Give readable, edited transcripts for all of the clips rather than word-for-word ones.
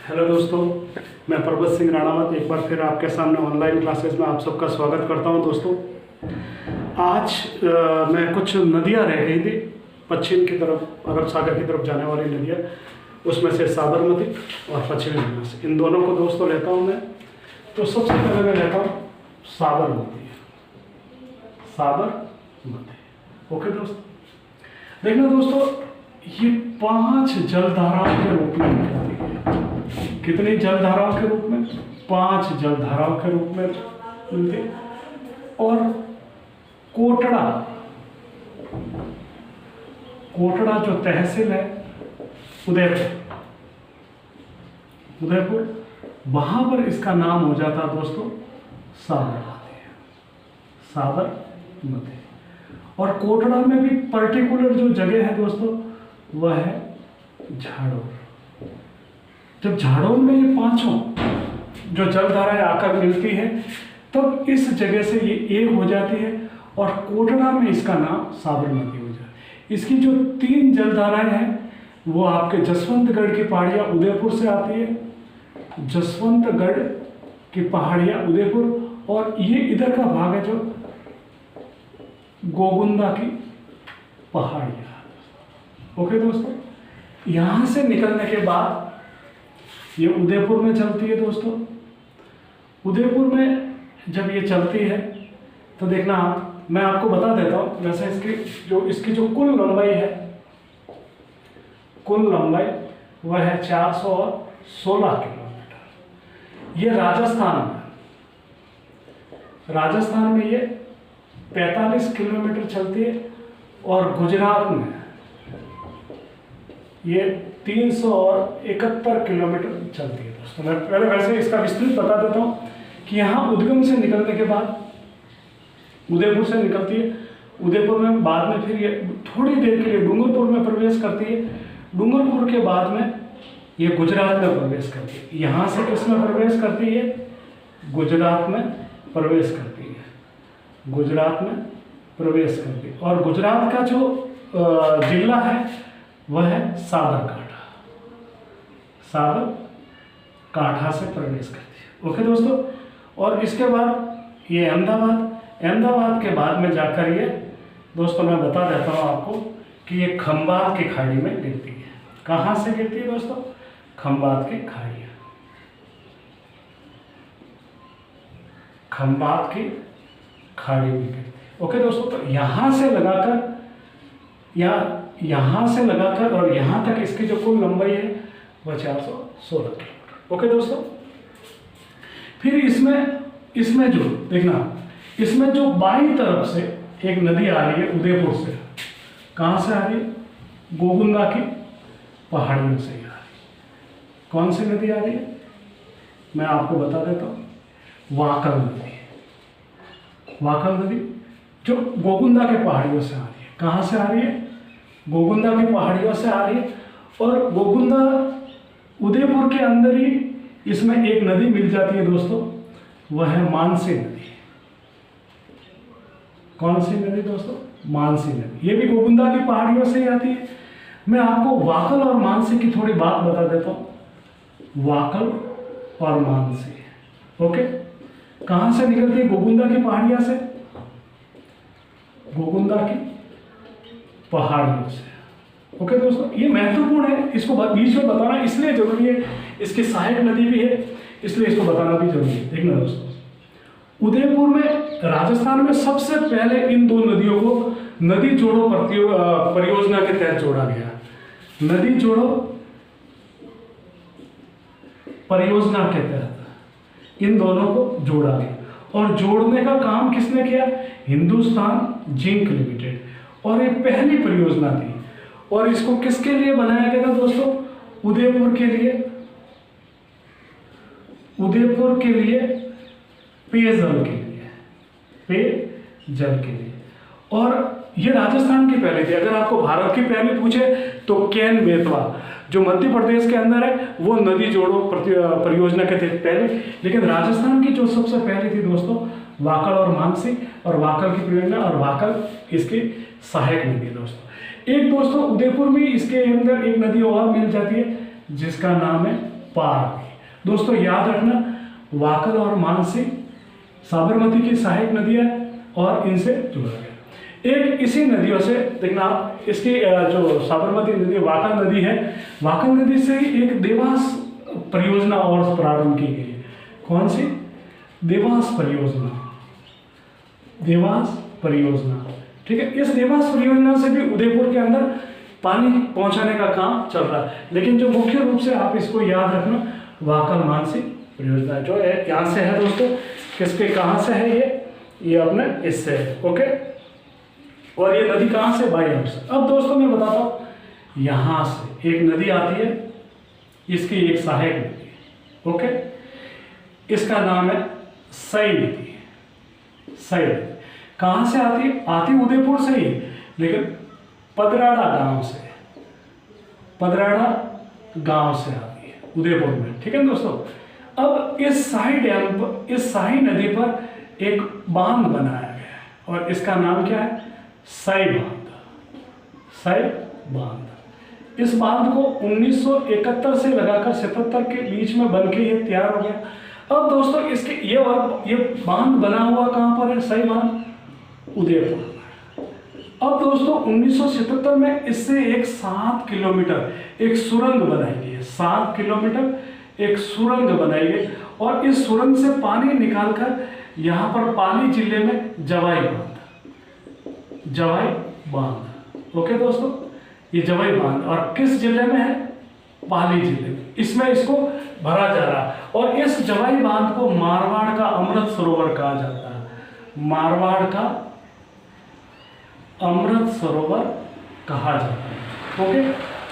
Hello दोस्तों, मैं प्रभत सिंह राणावत एक बार फिर आपके सामने ऑनलाइन क्लासेस में आप सबका स्वागत करता हूं। दोस्तों आज मैं कुछ नदियां रह गई थी पश्चिम की तरफ, अरब सागर की तरफ जाने वाली नदियां, उसमें से साबरमती और पश्चिमी गंगा, इन दोनों को दोस्तों लेता हूं मैं। तो सबसे पहले मैं लेता हूँ साबरमती। ओके दोस्तों, देखना दोस्तों, ये 5 जलधाराओं के रूप में निकलती है। कितनी जलधाराओं के रूप में? 5 जलधाराओं के रूप में मिलती है। और कोटड़ा जो तहसील है उदयपुर, वहां पर इसका नाम हो जाता दोस्तों साबरमती। और कोटड़ा में भी पर्टिकुलर जो जगह है दोस्तों वह है झाड़ोल। जब झाड़ोल में ये 5 जो जलधाराएं आकर मिलती है तब इस जगह से ये एक हो जाती है और कोटड़ा में इसका नाम साबरमती हो जाता है। इसकी जो 3 जलधाराएं हैं वो आपके जसवंतगढ़ की पहाड़ियाँ उदयपुर से आती है, जसवंतगढ़ की पहाड़ियाँ उदयपुर, और ये इधर का भाग है जो गोगुंदा की पहाड़ियाँ। ओके दोस्तों, यहाँ से निकलने के बाद ये उदयपुर में चलती है दोस्तों। उदयपुर में जब ये चलती है तो देखना, मैं आपको बता देता हूँ वैसे इसकी जो कुल लंबाई है, वह है 416 किलोमीटर। ये राजस्थान में ये 45 किलोमीटर चलती है और गुजरात में ये 371 किलोमीटर चलती है दोस्तों। मैं पहले वैसे इसका विस्तृत बता देता हूँ कि यहाँ उद्गम से निकलने के बाद उदयपुर से निकलती है। उदयपुर में बाद में फिर ये थोड़ी देर के लिए डूंगरपुर में प्रवेश करती है। डूंगरपुर के बाद में ये गुजरात में प्रवेश करती है। यहाँ से किस में प्रवेश करती है? गुजरात में प्रवेश करती है। और गुजरात का जो जिला है वह है साबरकांठा से प्रवेश करती है। ओके दोस्तों, और इसके बाद ये अहमदाबाद के बाद में जाकर ये दोस्तों मैं बता देता हूँ आपको कि ये खंबात की खाड़ी में गिरती है। कहाँ से गिरती है दोस्तों? खंबात की खाड़ी में गिरती है। ओके दोस्तों, तो यहाँ से लगाकर और यहाँ तक इसकी जो कुल लंबाई है वह 416 किलोमीटर। ओके दोस्तों, फिर इसमें जो देखना, इसमें जो बाईं तरफ से एक नदी आ रही है उदयपुर से। कहाँ से आ रही है? गोगुंदा की पहाड़ियों से आ रही है। कौन सी नदी आ रही है? मैं आपको बता देता हूँ, वाकल नदी जो गोगुंदा के पहाड़ियों से आ रही है। कहाँ से आ रही है? गोगुंदा की पहाड़ियों से आ रही है। और गोगुंदा उदयपुर के अंदर ही इसमें एक नदी मिल जाती है दोस्तों, वह है मानसी नदी। कौन सी नदी दोस्तों? मानसी नदी। ये भी गोगुंदा की पहाड़ियों से ही आती है। मैं आपको वाकल और मानसी की थोड़ी बात बता देता हूँ। वाकल और मानसी, ओके, कहाँ से निकलती है? गोगुंदा की पहाड़ियों से, गोगुंदा की पहाड़ियों से। ओके दोस्तों, ये महत्वपूर्ण है, इसको बीच में बताना इसलिए जरूरी है, इसकी सहायक नदी भी है इसलिए इसको बताना भी जरूरी है। देखना दोस्तों, उदयपुर में राजस्थान में सबसे पहले इन 2 नदियों को नदी जोड़ो परियोजना के तहत जोड़ा गया। नदी जोड़ो परियोजना के तहत इन दोनों को जोड़ा गया। और जोड़ने का काम किसने किया? Hindustan zinc limited. और ये पहली परियोजना थी। और इसको किसके लिए बनाया गया था दोस्तों? उदयपुर के लिए पेयजल के लिए। और ये राजस्थान की पहली थी। अगर आपको भारत की पहली पूछे तो केन बेतवा जो मध्य प्रदेश के अंदर है वो नदी जोड़ो परियोजना के तहत पहले। लेकिन राजस्थान की जो सबसे पहली थी दोस्तों वाकल और मानसी, और वाकल की परियोजना और वाकल इसकी सहायक नदी दोस्तों। एक दोस्तों उदयपुर में इसके अंदर एक नदी और मिल जाती है जिसका नाम है पार हुई। दोस्तों याद रखना, वाकल और मानसी साबरमती की सहायक नदियाँ और इनसे जुड़ा गया। एक इसी नदियों से देखना आप, इसकी जो साबरमती नदी वाकल नदी है, वाकल नदी से ही एक देवास परियोजना और प्रारंभ की गई है। कौन सी? देवास परियोजना। देवास परियोजना, ठीक है। इस देवास परियोजना से भी उदयपुर के अंदर पानी पहुंचाने का काम चल रहा है, लेकिन जो मुख्य रूप से आप इसको याद रखना, वाकल मानसी परियोजना जो है यहाँ से है दोस्तों। किसके कहाँ से है ये अपने इससे है, ओके। और ये नदी कहाँ से? बाई से। अब दोस्तों मैं बताता हूँ, यहाँ से एक नदी आती है, इसकी एक सहायक नदी है, ओके। इसका नाम है सई नदी। सई नदी कहाँ से आती है? आती उदयपुर से ही, लेकिन पदराड़ा गांव से, पदराड़ा गांव से आती है उदयपुर में, ठीक है दोस्तों। अब इस शाही डैम पर, इस शाही नदी पर एक बांध बनाया गया है और इसका नाम क्या है? सई बांध। सई बांध। इस बांध को 1971 से लगाकर 77 के बीच में बनके ये तैयार हो गया। अब दोस्तों इसके ये बांध बना हुआ कहाँ पर है? सई बांध उदयपुर। अब दोस्तों 1977 में इससे एक 7 किलोमीटर एक सुरंग बनाई गई है। 7 किलोमीटर एक सुरंग बनाई गई और इस सुरंग से पानी निकालकर यहाँ पर पाली जिले में जवाई बांध, जवाई बांध, ओके दोस्तों। ये जवाई बांध और किस जिले में है? पाली जिले में। इसमें इसको भरा जा रहा है और इस जवाई बांध को मारवाड़ का अमृत सरोवर कहा जाता है। मारवाड़ का अमृत सरोवर कहा जाता है, ओके।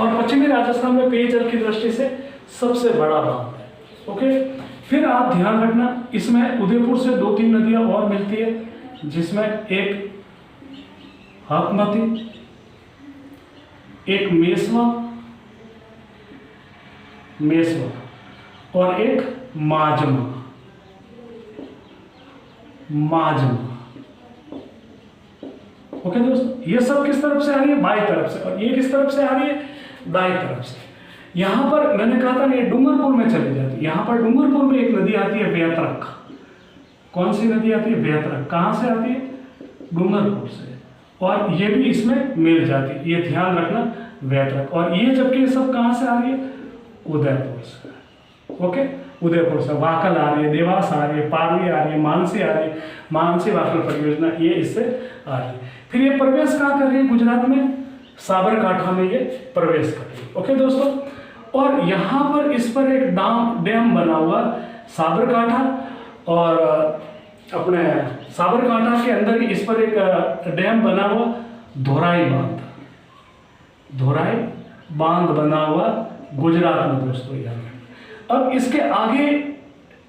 और पश्चिमी राजस्थान में पेयजल की दृष्टि से सबसे बड़ा बांध है, ओके। फिर आप ध्यान रखना, इसमें उदयपुर से 2-3 नदियां और मिलती है, जिसमें एक हाकमती, एक मेसवा और एक माजमा। ओके दोस्तों, ये सब किस तरफ से आ रही है? बाई तरफ से। और ये किस तरफ से आ रही है? दाई तरफ से। यहाँ पर मैंने कहा था ये डूंगरपुर में चली जाती है। यहाँ पर डूंगरपुर में एक नदी आती है वेतरक। कौन सी नदी आती है? वेतरक। कहाँ से आती है? डूंगरपुर से। और ये भी इसमें मिल जाती है, ये ध्यान रखना, वेतरक। और ये जबकि सब कहाँ से आ रही है? उदयपुर से, ओके। उदयपुर से वाकल आ रही है, देवास आ रही है, पाली आ रही है, मानसी आ रही है, मानसी वाकल परियोजना ये इससे आ रही है। फिर ये प्रवेश कहाँ कर रही है? गुजरात में साबरकांठा में ये प्रवेश कर रही है, ओके दोस्तों। और यहाँ पर इस पर एक डैम बना हुआ साबरकांठा, और अपने साबरकांठा के अंदर ही इस पर एक डैम बना हुआ धोराई बांध। धोराई बांध बना हुआ गुजरात में दोस्तों यहाँ। अब इसके आगे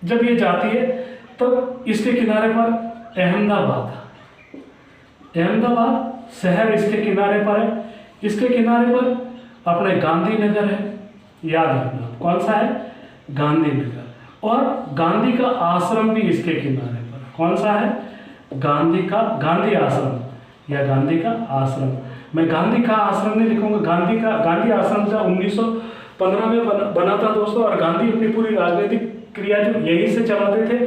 जब ये जाती है तब इसके किनारे पर अहमदाबाद शहर इसके किनारे पर है। इसके किनारे पर अपने गांधीनगर है, याद रखना। कौन सा है? गांधीनगर। और गांधी का आश्रम भी इसके किनारे पर। कौन सा है? गांधी आश्रम या गांधी का आश्रम। मैं गांधी का आश्रम नहीं लिखूंगा, गांधी आश्रम जो 1915 में बना था दोस्तों। और गांधी अपनी पूरी राजनीतिक क्रिया जो यहीं से चलाते थे।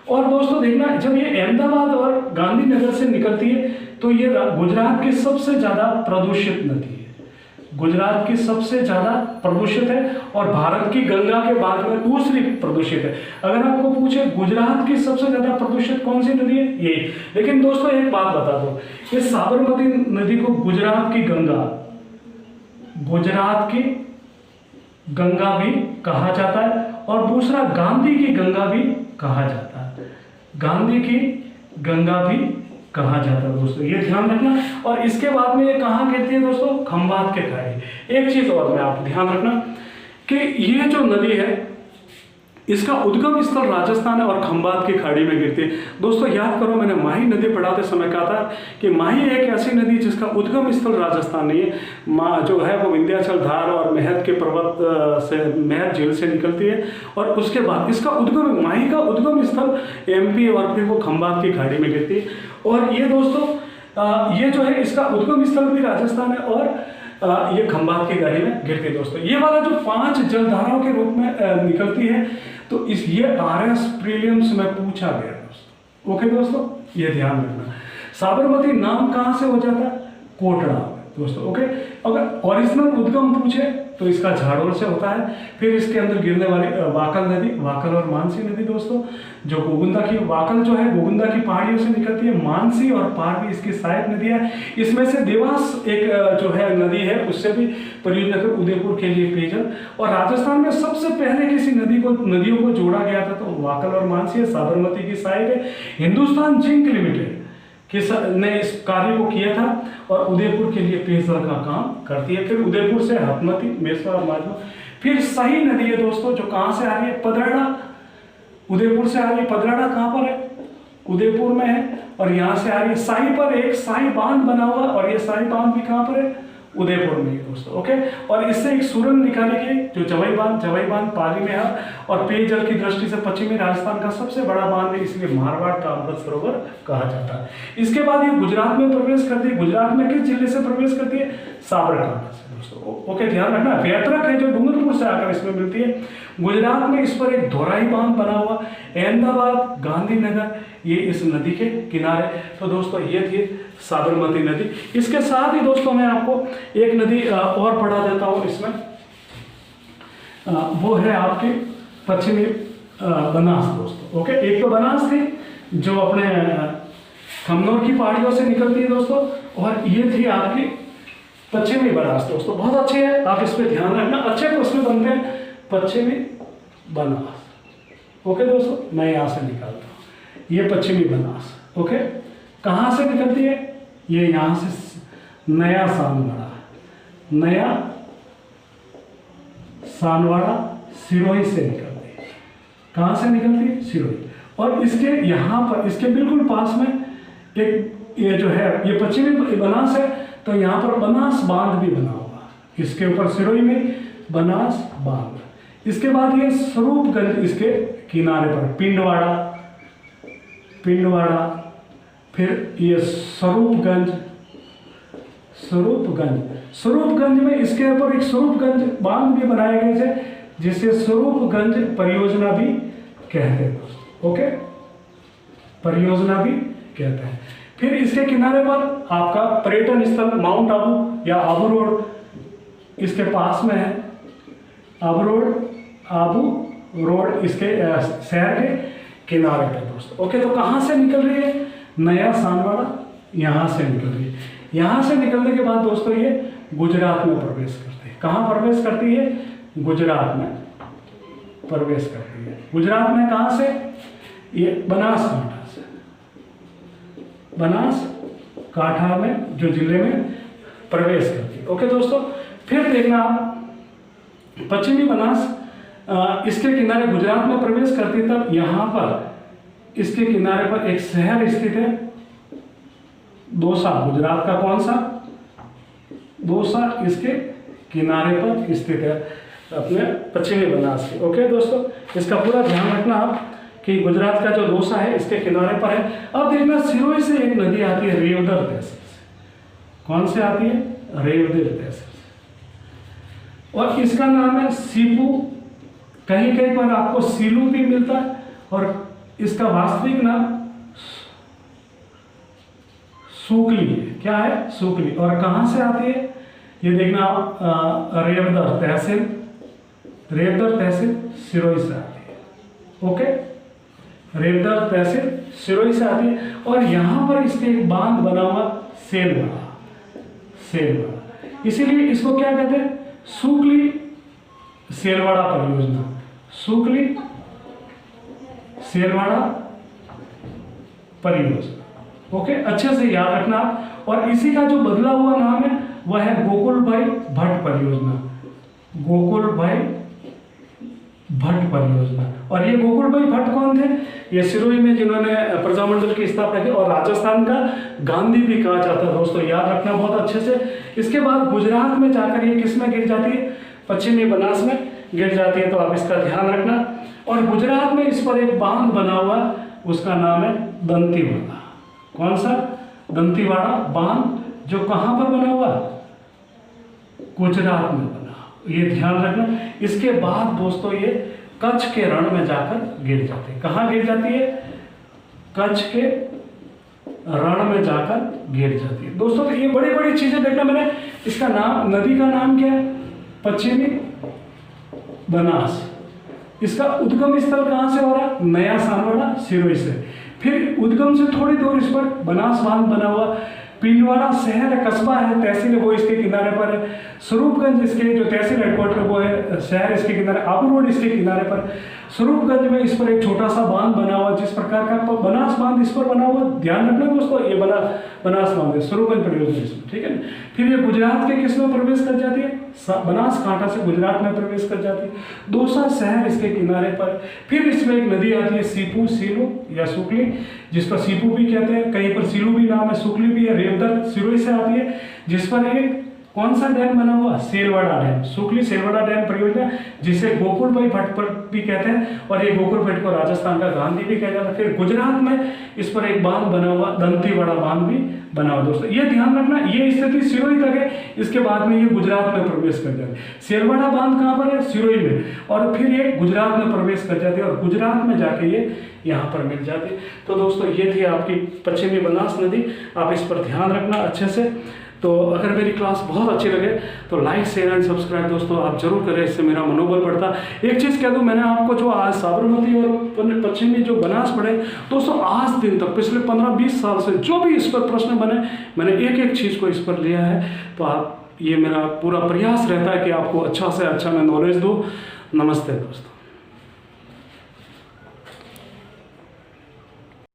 और दोस्तों देखना, जब ये अहमदाबाद और गांधीनगर से निकलती है तो ये गुजरात की सबसे ज़्यादा प्रदूषित नदी है। गुजरात की सबसे ज़्यादा प्रदूषित है और भारत की गंगा के बाद में दूसरी प्रदूषित है। अगर आपको पूछे गुजरात की सबसे ज़्यादा प्रदूषित कौन सी नदी है? ये। लेकिन दोस्तों एक बात बता दो, इस साबरमती नदी को गुजरात की गंगा भी कहा जाता है और दूसरा गांधी की गंगा भी कहा जाता है। गांधी की गंगा भी कहा जाता है दोस्तों, ये ध्यान रखना। और इसके बाद में ये कहाँ गिरती है दोस्तों? खंबात के खाड़ी। एक चीज और में आप ध्यान रखना कि ये जो नदी है इसका उद्गम स्थल राजस्थान है और खंबात की खाड़ी में गिरती है। दोस्तों याद करो, मैंने माही नदी पढ़ाते समय कहा था कि माही एक ऐसी नदी जिसका उद्गम स्थल राजस्थान नहीं है। जो है वो विंध्याचल धार और मेहत के पर्वत से, मेहत झील से निकलती है और उसके बाद इसका उद्गम, माही का उद्गम स्थल MP और फिर वो खंबात की खाड़ी में गिरती है। और ये दोस्तों ये जो है इसका उद्गम स्थल भी राजस्थान है और ये खंभात की गाड़ी में गिरती है दोस्तों। ये वाला जो 5 जलधाराओं के रूप में निकलती है, तो इस ये RS प्रीलिम्स में पूछा गया दोस्तों। ओके दोस्तों, ये ध्यान रखना। साबरमती नाम कहाँ से हो जाता है? कोटड़ा दोस्तों। ओके, अगर ओरिजिनल उद्गम पूछे तो इसका झाड़ोल से होता है। फिर इसके अंदर गिरने वाली वाकल नदी, वाकल और मानसी नदी दोस्तों, जो गोगुंदा की, वाकल जो है गोगुंदा की पहाड़ियों से निकलती है, मानसी और पारवी इसकी सहायक नदी है। इसमें से देवास एक जो है नदी है, उससे भी परियोजना कर उदयपुर के लिए पेयजल। और राजस्थान में सबसे पहले किसी नदियों को जोड़ा गया था तो वाकल और मानसी है, साबरमती की सहायक है। हिंदुस्तान जिंक लिमिटेड ने इस कार्य को किया था और उदयपुर के लिए पेयजल का काम करती है। फिर उदयपुर से हथमती, मेसवा और माजवा। फिर सही नदी है दोस्तों, जो कहाँ से आ रही है? पदराड़ा, उदयपुर से आ रही है। पदराड़ा कहाँ पर है? उदयपुर में है। और यहाँ से आ रही है साई पर, एक साई बांध बना हुआ, और ये साई बांध भी कहाँ पर है? उदयपुर में ही दोस्तों। ओके, और इससे एक सुरंग निकाली गई जो जवाई बांध पाली में है, और पेयजल की दृष्टि से पश्चिमी राजस्थान का सबसे बड़ा बांध है, इसलिए मारवाड़ का अमृत सरोवर कहा जाता है। इसके बाद ये गुजरात में प्रवेश करती है। गुजरात में किस जिले से प्रवेश करती है? साबरकांठा से दोस्तों। ओके, ध्यान रखना। वेत्रक है जो डूंगरपुर से आकर इसमें मिलती है। गुजरात में इस पर एक दोराई बांध बना हुआ। अहमदाबाद, गांधीनगर, ये इस नदी के किनारे। तो दोस्तों ये थी साबरमती नदी। इसके साथ ही दोस्तों मैं आपको एक नदी और पढ़ा देता हूँ इसमें, वो है आपकी पश्चिमी बनास दोस्तों। ओके, एक तो बनास थी जो अपने कमनौर की पहाड़ियों से निकलती है दोस्तों, और ये थी आपकी पश्चिमी बनास दोस्तों। बहुत अच्छे है, आप इस पर ध्यान रखना, अच्छे प्रश्न बनते हैं। पश्चिमी बनास। ओके दोस्तों, मैं यहाँ से निकालता हूँ, ये पश्चिमी बनास। ओके, कहाँ से निकलती है? ये यहाँ से नया सानवाड़ा सिरोही से निकलती है। कहाँ से निकलती है? सिरोही। और इसके यहाँ पर, इसके बिल्कुल पास में एक ये जो है, ये पश्चिमी बनास है, तो यहाँ पर बनास बांध भी बना हुआ। इसके ऊपर सिरोही में बनास बांध। इसके बाद ये स्वरूपगंज इसके किनारे पर, पिंडवाड़ा, फिर ये स्वरूपगंज में इसके ऊपर एक स्वरूपगंज बांध भी बनाए गए थे, जिसे स्वरूपगंज परियोजना भी कहते हैं दोस्तों। ओके, परियोजना भी कहते हैं। फिर इसके किनारे पर आपका पर्यटन स्थल माउंट आबू या आबू रोड इसके पास में है। आबू रोड इसके शहर के किनारे पे दोस्तों। ओके, तो कहाँ से निकल रही है? नया सानवाड़ा यहाँ से निकल रही है। यहाँ से निकलने के बाद दोस्तों ये गुजरात में प्रवेश करती है। कहाँ प्रवेश करती है? गुजरात में प्रवेश करती है। गुजरात में कहाँ से? ये बनासकांठा से, बनासकांठा में जो जिले में प्रवेश करती है। ओके दोस्तों, फिर देखना आप पश्चिमी बनास इसके किनारे गुजरात में प्रवेश करती है, तब यहाँ पर इसके किनारे पर एक शहर स्थित है, दौसा। गुजरात का कौन सा? दौसा इसके किनारे पर स्थित है, अपने पश्चिमी बनास के। ओके दोस्तों, इसका पूरा ध्यान रखना आप कि गुजरात का जो दौसा है इसके किनारे पर है। अब देखना, सिरोही से एक नदी आती है रेवदर तहसील से। कौन से आती है? रेवदर तहसील से। और इसका नाम है सीपू, कहीं कहीं पर आपको सीलू भी मिलता है, और इसका वास्तविक नाम सूकली है। क्या है? सूकली। और कहाँ से आती है? ये देखना आप, रेवदर तहसील सिरोही से आती है। ओके, रेवदर तहसील सिरोही से आती है। और यहाँ पर इसके एक बांध बना हुआ सेलवाड़ा, इसीलिए इसको क्या कहते हैं? सूकली सेलवाड़ा परियोजना, सूकली सेलवाड़ा परियोजना। ओके, अच्छे से याद रखना। और इसी का जो बदला हुआ नाम है वह है गोकुल भाई भट्ट परियोजना, गोकुल भाई भट्ट परियोजना। और ये गोकुल भाई भट्ट कौन थे? ये सिरोही में जिन्होंने प्रजामंडल की स्थापना की, और राजस्थान का गांधी भी कहा जाता है दोस्तों, याद रखना बहुत अच्छे से। इसके बाद गुजरात में जाकर ये किस में गिर जाती है? पश्चिमी बनास में गिर जाती है, तो आप इसका ध्यान रखना। और गुजरात में इस पर एक बांध बना हुआ, उसका नाम है दंतीवाड़ा। कौन सा? दंतीवाड़ा बांध, जो कहाँ पर बना हुआ? गुजरात में बना, ये ध्यान रखना। इसके बाद दोस्तों ये कच्छ के रण में जाकर गिर जाती है। कहाँ गिर जाती है? कच्छ के रण में जाकर गिर जाती है। दोस्तों तो ये बड़ी बड़ी चीजें देखना। मैंने इसका नाम, नदी का नाम क्या है? पश्चिमी बनास। इसका उद्गम स्थल कहाँ से हो रहा? नया सानवाड़ा सिरोही से। फिर उद्गम से थोड़ी दूर इस पर बनास बांध बना हुआ। पिंडवाड़ा शहर है, कस्बा है, तहसील है, वो इसके किनारे पर है। स्वरूपगंज इसके जो तहसील हेडक्वार्टर वो है, शहर इसके किनारे, आबू रोड इसके किनारे पर। स्वरूपगंज में इस पर एक छोटा सा बांध बना हुआ, जिस प्रकार का बनास बांध इस पर बना हुआ। ध्यान रखना दोस्तों, ये बनास बांध है, स्वरूपगंज परियोजना इसमें, ठीक है। फिर ये गुजरात के किस में प्रवेश कर जाती है? बनासकांठा से गुजरात में प्रवेश कर जाती है। दौसा शहर इसके किनारे पर। फिर इसमें एक नदी आती है सीपू, सीलू या सुकली, जिसको सीपू भी कहते हैं, कहीं पर सीलू भी नाम है, सुकली भी है। रेवदर सिरोही से आती है, जिस पर एक कौन सा डैम बना हुआ? सेलवाड़ा डैम, सुकली सेलवाड़ा डैम परियोजना, जिसे गोकुल भाई भट्ट पर भी कहते हैं, और ये गोकुल भट्ट को राजस्थान का गांधी भी कहा जाता है। फिर गुजरात में इस पर एक बांध बना हुआ, दंतीवाड़ा बांध भी बना हुआ। दोस्तों ये ध्यान रखना, ये स्थिति सिरोही तक है। इसके बाद में ये गुजरात में प्रवेश कर जाती है। सेलवाड़ा बांध कहाँ पर है? सिरोही में। और फिर ये गुजरात में प्रवेश कर जाती है, और गुजरात में जाके ये यहाँ पर मिल जाती है। तो दोस्तों ये थी आपकी पश्चिमी बनास नदी, आप इस पर ध्यान रखना अच्छे से। तो अगर मेरी क्लास बहुत अच्छी लगे तो लाइक, शेयर एंड सब्सक्राइब दोस्तों आप जरूर करें, इससे मेरा मनोबल बढ़ता। एक चीज़ कह दूं, मैंने आपको जो आज साबरमती और पश्चिमी जो बनास पढ़े दोस्तों, आज दिन तक पिछले 15-20 साल से जो भी इस पर प्रश्न बने, मैंने एक एक चीज़ को इस पर लिया है। तो आप, ये मेरा पूरा प्रयास रहता है कि आपको अच्छा से अच्छा मैं नॉलेज दूँ। नमस्ते दोस्तों।